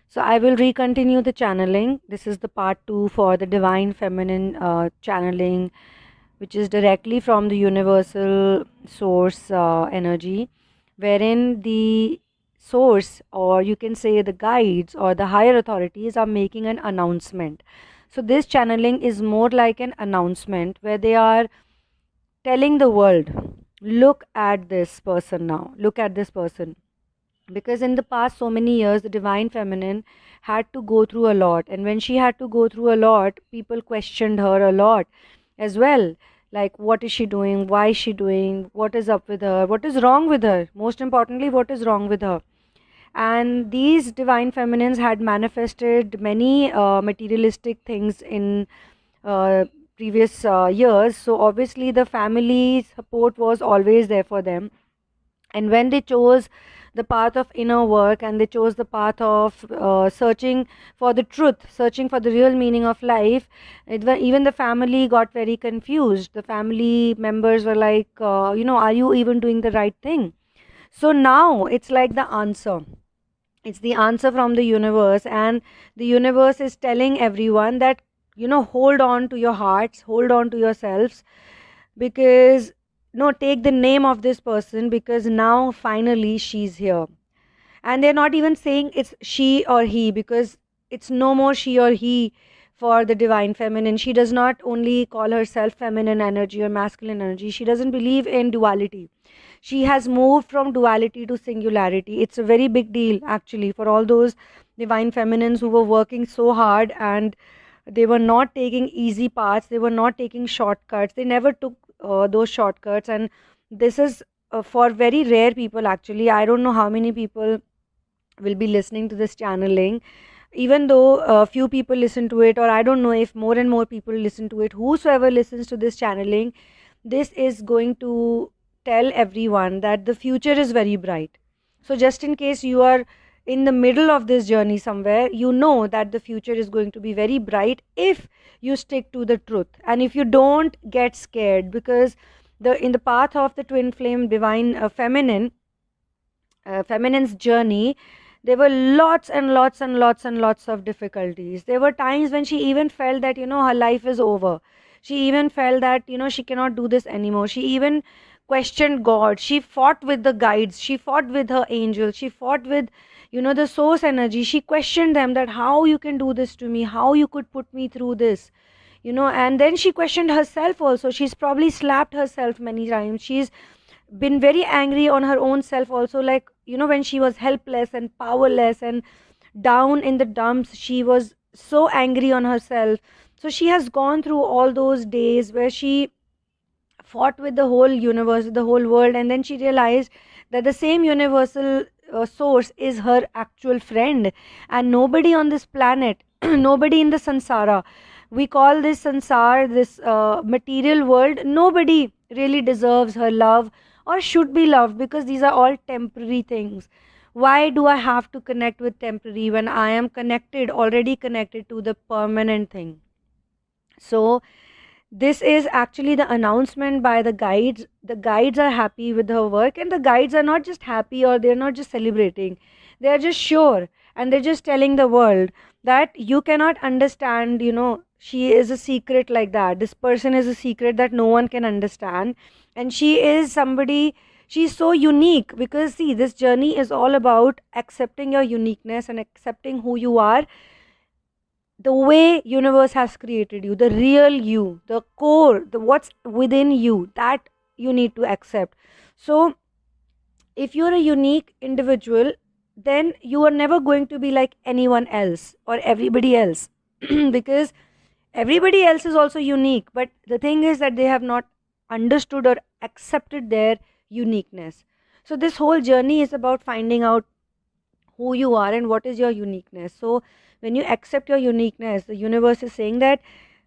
So I will recontinue the channeling. This is the part 2 for the divine feminine channeling, which is directly from the universal source energy, wherein the source, or you can say the guides or the higher authorities, are making an announcement. So this channeling is more like an announcement where they are telling the world, look at this person now, look at this person. Because in the past so many years, the divine feminine had to go through a lot, and when she had to go through a lot, people questioned her a lot as well. Like, what is she doing? Why is she doing? What is up with her? What is wrong with her? Most importantly, what is wrong with her? And these divine feminines had manifested many materialistic things in uh, previous years. So obviously the family support was always there for them, and when they chose the path of inner work, and they chose the path of searching for the truth, searching for the real meaning of life, even the family got very confused. The family members were like, are you even doing the right thing? So now it's like the answer, it's the answer from the universe, and the universe is telling everyone that, hold on to your hearts, hold on to yourselves, because no, take the name of this person, because now finally she's here. And they're not even saying it's she or he, because it's no more she or he for the divine feminine. She does not only call herself feminine energy or masculine energy, she doesn't believe in duality. She has moved from duality to singularity. It's a very big deal actually for all those divine feminines who were working so hard, and they were not taking easy paths, they were not taking shortcuts, they never took those shortcuts. And this is for very rare people actually. I don't know how many people will be listening to this channeling, even though few people listen to it, or I don't know if more and more people listen to it. Whosoever listens to this channeling, this is going to tell everyone that the future is very bright. So just in case you are in the middle of this journey somewhere, you know that the future is going to be very bright if you stick to the truth, and if you don't get scared. Because the in the path of the twin flame divine feminine's journey, there were lots and lots and lots and lots of difficulties. There were times when she even felt that, her life is over. She even felt that, she cannot do this anymore. She even questioned God. She fought with the guides. She fought with her angels. She fought with, the source energy. She questioned them that how you can do this to me, how you could put me through this, and then she questioned herself also. She's probably slapped herself many times. She's been very angry on her own self also, like, when she was helpless and powerless and down in the dumps, she was so angry on herself. So she has gone through all those days where she fought with the whole universe, the whole world, and then she realized that the same universal source is her actual friend, and nobody on this planet, nobody in the sansara, we call this sansar, this material world, nobody really deserves her love or should be loved, because these are all temporary things. Why do I have to connect with temporary when I am connected, already connected to the permanent thing? So this is actually the announcement by the guides. The guides are happy with her work, and the guides are not just happy, or they're not just celebrating, they are just sure, and they're just telling the world that you cannot understand, she is a secret like that. This person is a secret that no one can understand, and she is somebody, she's so unique. Because see, this journey is all about accepting your uniqueness and accepting who you are, the way universe has created you, the real you, the core, the what's within you, that you need to accept. So if you're a unique individual, then you are never going to be like anyone else or everybody else because everybody else is also unique, but the thing is that they have not understood or accepted their uniqueness. So this whole journey is about finding out who you are and what is your uniqueness. So when you accept your uniqueness, the universe is saying that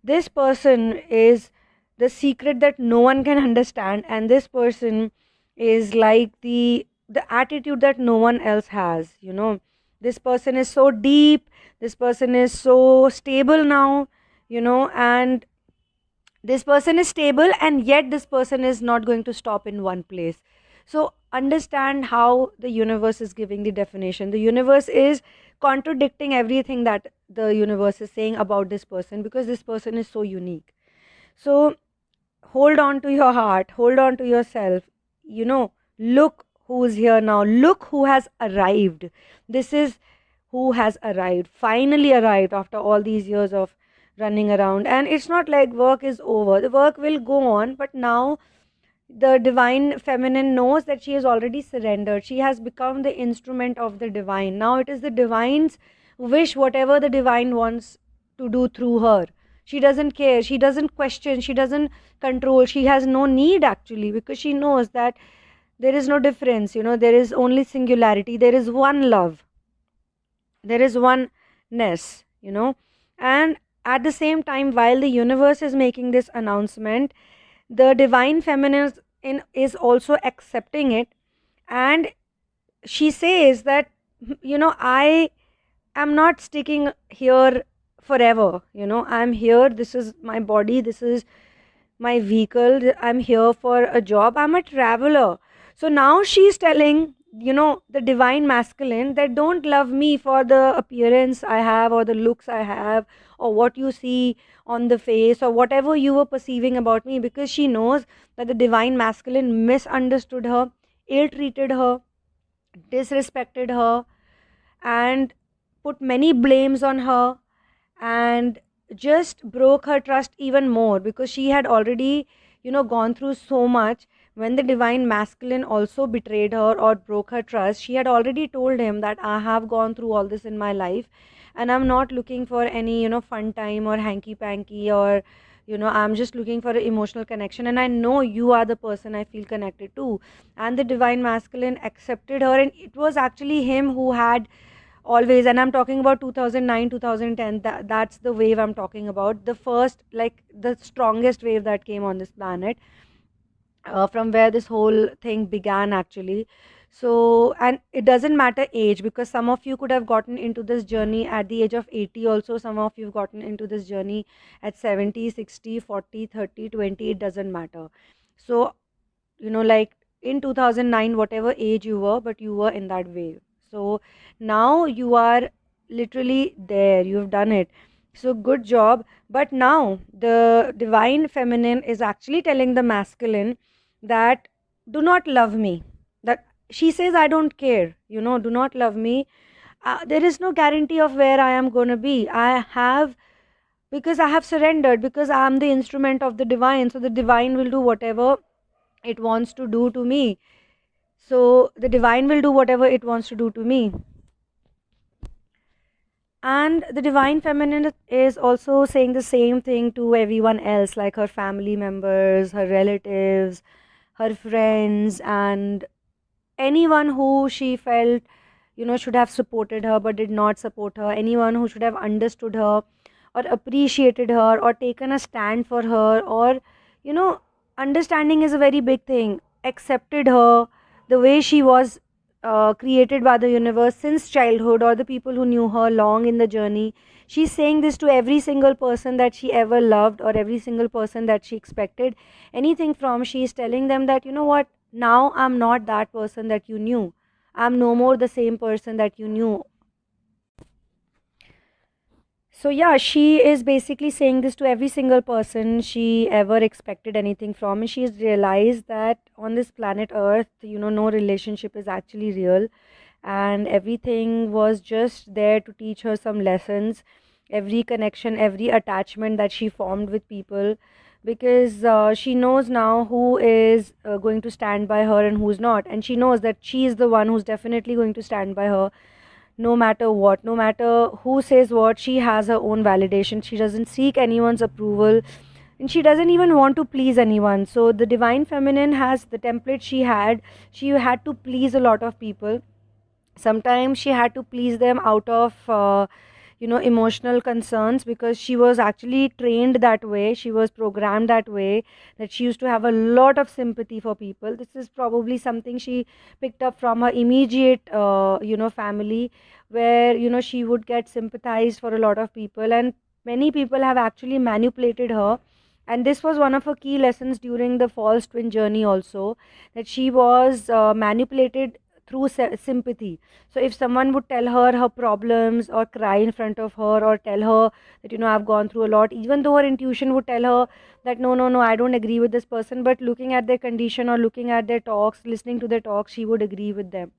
this person is the secret that no one can understand, and this person is like the attitude that no one else has. This person is so deep, this person is so stable now, and this person is stable, and yet this person is not going to stop in one place. So understand how the universe is giving the definition. The universe is contradicting everything that the universe is saying about this person, because this person is so unique. So hold on to your heart, hold on to yourself. Look who's here now, look who has arrived. This is who has arrived, finally arrived after all these years of running around. And it's not like work is over, the work will go on, but now the divine feminine knows that she has already surrendered. She has become the instrument of the divine. Now it is the divine's wish, whatever the divine wants to do through her. She doesn't care, she doesn't question, she doesn't control, she has no need actually, because she knows that there is no difference, there is only singularity, there is one love, there is oneness, and at the same time, while the universe is making this announcement, the divine feminine is also accepting it. And she says that, I am not sticking here forever, I'm here, this is my body, this is my vehicle, I'm here for a job, I'm a traveler. So now she's telling, the divine masculine, that don't love me for the appearance I have, or the looks I have, or what you see on the face, or whatever you were perceiving about me, because she knows that the divine masculine misunderstood her, ill-treated her, disrespected her, and put many blames on her, and just broke her trust even more, because she had already, gone through so much. When the divine masculine also betrayed her or broke her trust, she had already told him that I have gone through all this in my life, and I'm not looking for any, fun time or hanky panky, or I'm just looking for an emotional connection, and I know you are the person I feel connected to. And the divine masculine accepted her, and it was actually him who had always, and I'm talking about 2009 2010, that's the wave I'm talking about, the first, like the strongest wave that came on this planet, from where this whole thing began actually. So, and it doesn't matter age, because some of you could have gotten into this journey at the age of 80 also, some of you've gotten into this journey at 70, 60, 40, 30, 20, it doesn't matter. So, like in 2009, whatever age you were, but you were in that wave. So now you are literally there, you've done it. So good job. But now the divine feminine is actually telling the masculine that do not love me. That she says, I don't care, do not love me. There is no guarantee of where I am going to be. Because I have surrendered, because I am the instrument of the divine. So the divine will do whatever it wants to do to me. So the divine will do whatever it wants to do to me. And the divine feminine is also saying the same thing to everyone else, like her family members, her relatives, her friends, and anyone who she felt, should have supported her but did not support her, anyone who should have understood her or appreciated her or taken a stand for her, or, understanding is a very big thing, accepted her the way she was created by the universe since childhood, or the people who knew her long in the journey. She's saying this to every single person that she ever loved, or every single person that she expected anything from. She's telling them that, what, now I'm not that person that you knew. I'm no more the same person that you knew. So yeah, she is basically saying this to every single person she ever expected anything from, and she's realized that on this planet Earth, no relationship is actually real, and everything was just there to teach her some lessons. Every connection, every attachment that she formed with people, because she knows now who is going to stand by her and who's not, and she knows that she is the one who's definitely going to stand by her no matter what, no matter who says what. She has her own validation, she doesn't seek anyone's approval, and she doesn't even want to please anyone. So the divine feminine has the template she had to please a lot of people. Sometimes she had to please them out of emotional concerns, because she was actually trained that way, she was programmed that way, that she used to have a lot of sympathy for people. This is probably something she picked up from her immediate family, where she would get sympathized for a lot of people, and many people have actually manipulated her. And this was one of her key lessons during the false twin journey also, that she was manipulated through sympathy. So if someone would tell her her problems or cry in front of her or tell her that, you know, I've gone through a lot, even though her intuition would tell her that no, no, no, I don't agree with this person, but looking at their condition or looking at their talks, listening to their talks, she would agree with them,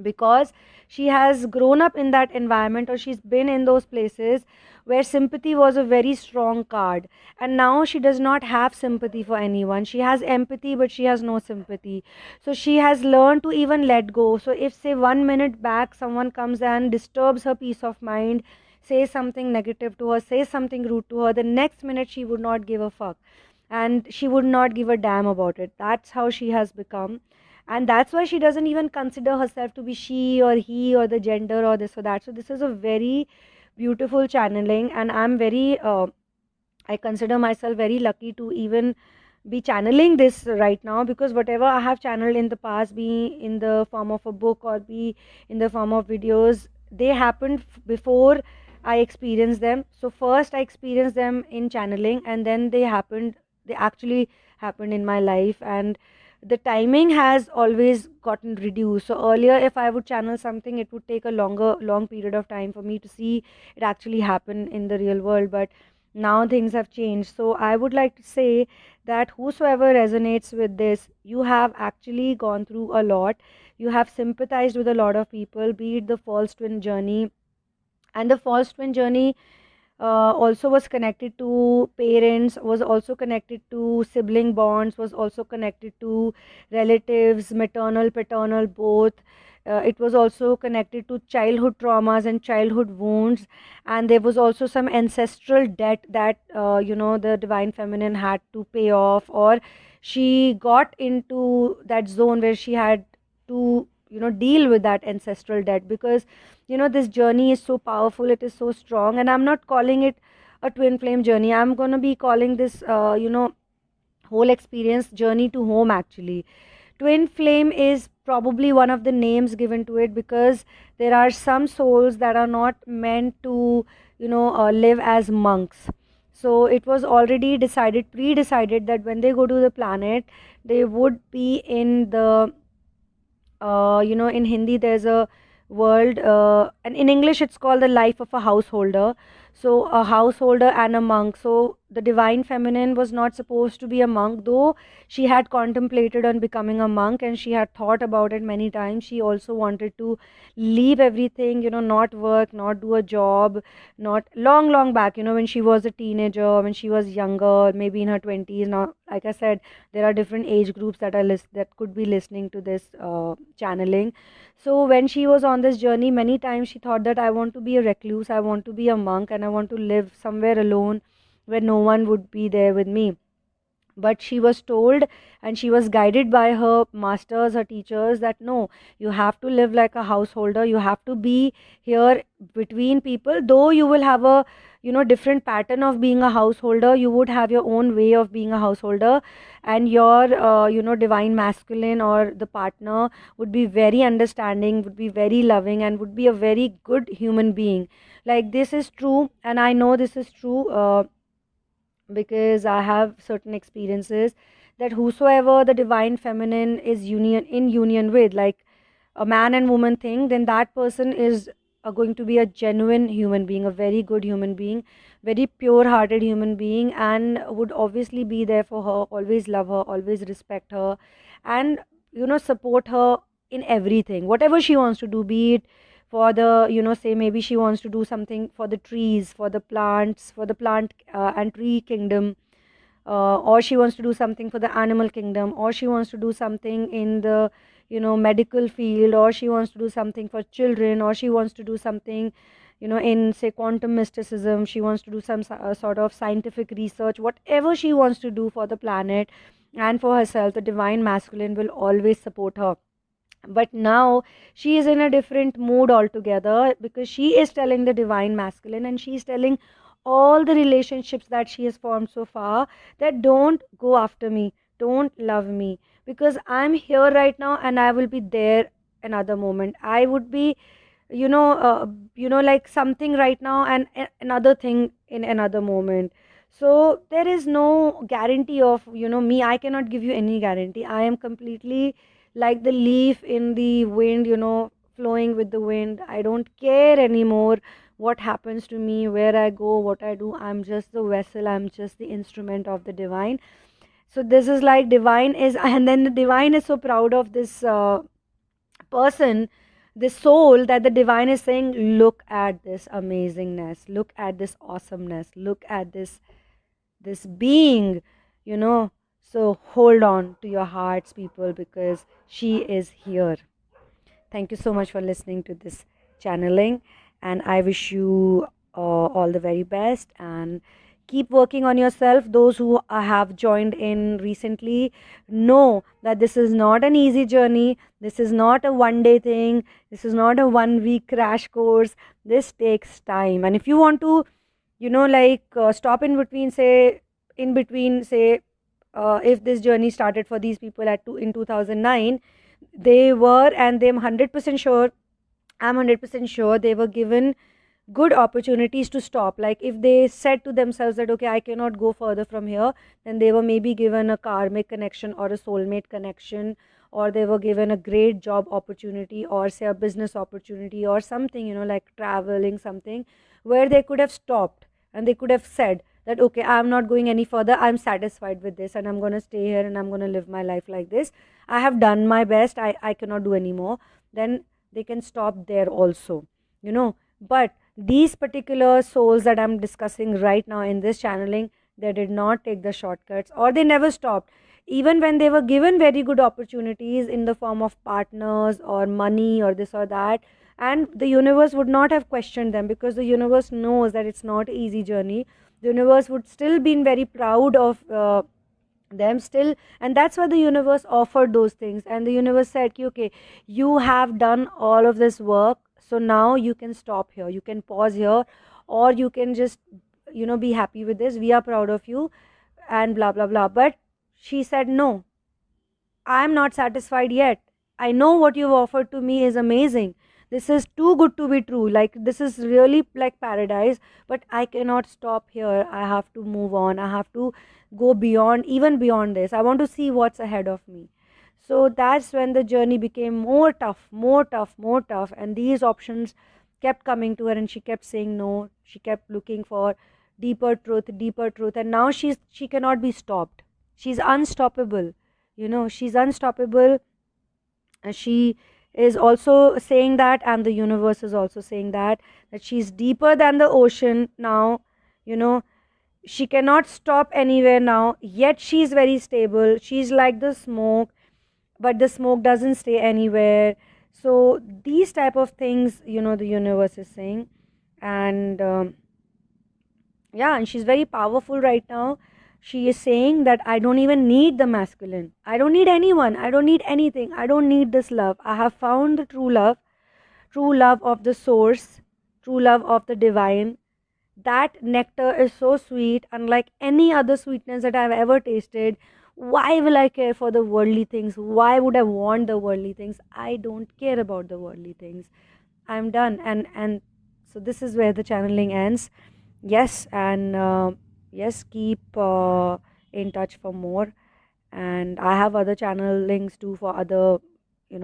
because she has grown up in that environment, or she's been in those places where sympathy was a very strong card. And now she does not have sympathy for anyone. She has empathy, but she has no sympathy. So she has learned to even let go. So if, say, 1 minute back someone comes and disturbs her peace of mind, says something negative to her, says something rude to her, the next minute she would not give a fuck, and she would not give a damn about it. That's how she has become. And that's why she doesn't even consider herself to be she or he or the gender or this or that. So this is a very beautiful channeling, and I'm very I consider myself very lucky to even be channeling this right now, because whatever I have channeled in the past, be in the form of a book or be in the form of videos, they happened before I experienced them. So first I experienced them in channeling, and then they actually happened in my life. And the timing has always gotten reduced. So earlier, if I would channel something, it would take a long period of time for me to see it actually happen in the real world. But now things have changed. So I would like to say that whosoever resonates with this, you have actually gone through a lot. You have sympathized with a lot of people, be it the false twin journey. And the false twin journey also was connected to parents, was also connected to sibling bonds, was also connected to relatives, maternal, paternal, both. It was also connected to childhood traumas and childhood wounds, and there was also some ancestral debt that the divine feminine had to pay off, or she got into that zone where she had to deal with that ancestral debt, because this journey is so powerful, it is so strong. And I'm not calling it a twin flame journey, I'm going to be calling this whole experience journey to home. Actually, twin flame is probably one of the names given to it, because there are some souls that are not meant to live as monks. So it was already pre-decided that when they go to the planet, they would be in the in Hindi there's a word, and in English it's called the life of a householder. So a householder and a monk. So the divine feminine was not supposed to be a monk, though she had contemplated on becoming a monk and she had thought about it many times. She also wanted to leave everything, not work, not do a job, not long back, when she was a teenager, when she was younger, maybe in her 20s. Now, like I said, there are different age groups that that could be listening to this channeling. So when she was on this journey, many times she thought that I want to be a recluse, I want to be a monk, and I want to live somewhere alone where no one would be there with me. But she was told and she was guided by her masters, her teachers, that no, you have to live like a householder, you have to be here between people. Though you will have a different pattern of being a householder, you would have your own way of being a householder, and your divine masculine or the partner would be very understanding, would be very loving, and would be a very good human being. Like, this is true, and I know this is true because I have certain experiences that whosoever the divine feminine is in union with, like a man and woman thing, then that person is going to be a genuine human being, a very good human being, very pure hearted human being, and would obviously be there for her, always love her, always respect her, and support her in everything, whatever she wants to do, be it for the say maybe she wants to do something for the trees, for the plants, for the plant and tree kingdom, or she wants to do something for the animal kingdom, or she wants to do something in the medical field, or she wants to do something for children, or she wants to do something in, say, quantum mysticism, she wants to do some sort of scientific research. Whatever she wants to do for the planet and for herself, the divine masculine will always support her. But now she is in a different mood altogether, because she is telling the divine masculine, and she is telling all the relationships that she has formed so far, that don't go after me, don't love me, because I'm here right now and I will be there another moment. I would be like something right now and another thing in another moment. So there is no guarantee of me. I cannot give you any guarantee. I am completely like the leaf in the wind, flowing with the wind. I don't care anymore what happens to me, where I go, what I do. I'm just the vessel, I'm just the instrument of the divine. So this is like divine is and then the divine is so proud of this person, this soul, that the divine is saying, look at this amazingness, look at this awesomeness, look at this being, you know so hold on to your hearts, people, because she is here. Thank you so much for listening to this channeling, and I wish you all the very best, and keep working on yourself. Those who have joined in recently know that this is not an easy journey. This is not a one day thing. This is not a 1 week crash course. This takes time. And if you want to, stop in between, say, if this journey started for these people in 2009, they were, and they're 100% sure, I'm 100% sure they were given good opportunities to stop. Like if they said to themselves that, okay, I cannot go further from here, then they were maybe given a karmic connection or a soulmate connection, or they were given a great job opportunity, or say a business opportunity or something, like traveling, something where they could have stopped and they could have said that, okay, I'm not going any further, I'm satisfied with this, and I'm going to stay here and I'm going to live my life like this. I have done my best, I cannot do anymore. Then they can stop there also, but these particular souls that I'm discussing right now in this channeling, they did not take the shortcuts, or they never stopped. Even when they were given very good opportunities in the form of partners or money or this or that, and the universe would not have questioned them, because the universe knows that it's not an easy journey. The universe would still been very proud of them still, and that's why the universe offered those things. And the universe said, okay, you have done all of this work, so now you can stop here, you can pause here, or you can just be happy with this, we are proud of you, and blah blah blah. But she said, no, I'm not satisfied yet. I know what you've offered to me is amazing. This is too good to be true. Like, this is really like paradise, but I cannot stop here. I have to move on. I have to go beyond, even beyond this. I want to see what's ahead of me. So that's when the journey became more tough, more tough, more tough. And these options kept coming to her, and she kept saying no. She kept looking for deeper truth, deeper truth. And now she cannot be stopped. She's unstoppable. She's unstoppable. And she is also saying that, and the universe is also saying that she's deeper than the ocean now. you know she cannot stop anywhere now, yet she's very stable. She's like the smoke, but the smoke doesn't stay anywhere. So these type of things, the universe is saying. And yeah, and she's very powerful right now. She is saying that I don't even need the masculine, I don't need anyone, I don't need anything, I don't need this love. I have found the true love, true love of the source, true love of the divine. That nectar is so sweet, unlike any other sweetness that I've ever tasted. Why will I care for the worldly things? Why would I want the worldly things? I don't care about the worldly things. I'm done. And so this is where the channeling ends. Yes, and yes, keep in touch for more. And I have other channelings too for other,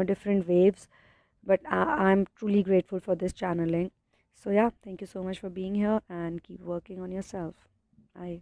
different waves. But I'm truly grateful for this channeling. So yeah, thank you so much for being here, and keep working on yourself. Bye.